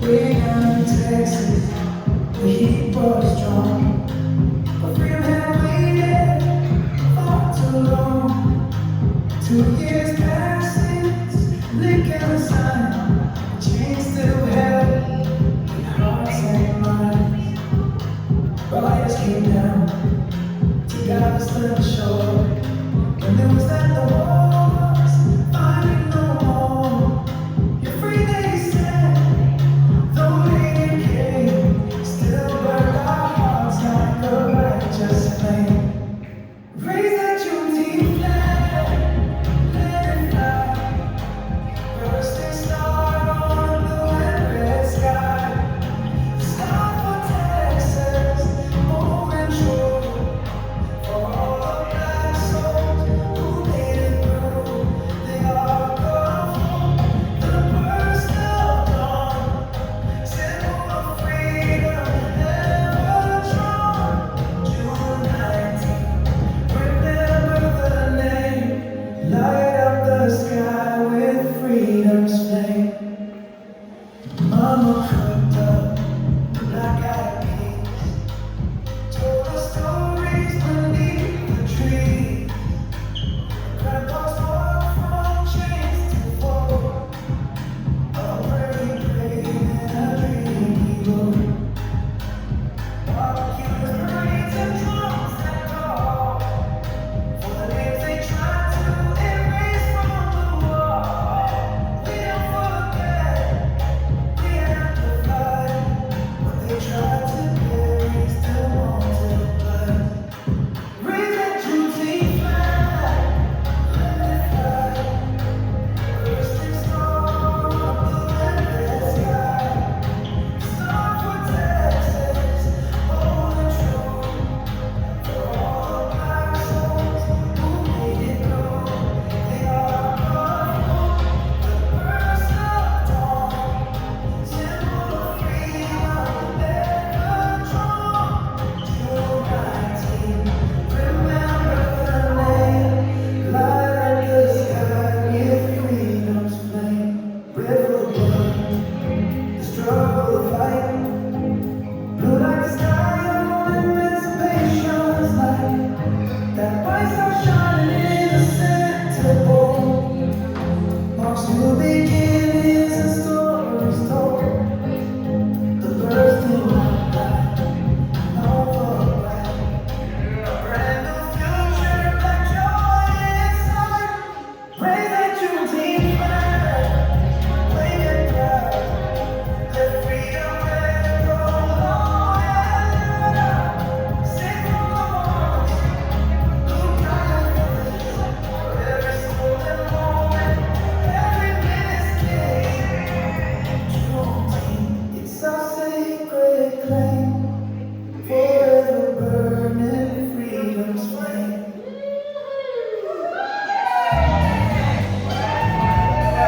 Way down in Texas, the heat was strong. But freedom had waited far too long. 2 years passing, blinking the sun. Chains still held in hearts and minds. Riders came down to guide us to the shore. And there was that the walls finding no more. You're free, they said. Though they decay, still burn our hearts like a righteous flame. Raise that Juneteenth flag, let it fly. Bursting star on a blue and red sky. Star for Texas, bold and true. For all the black souls who made it through, they are gone. The burst of dawn. Symbol of freedom, ever strong. June 19th, remember the name. Light up the sky with freedom's flame. Mama.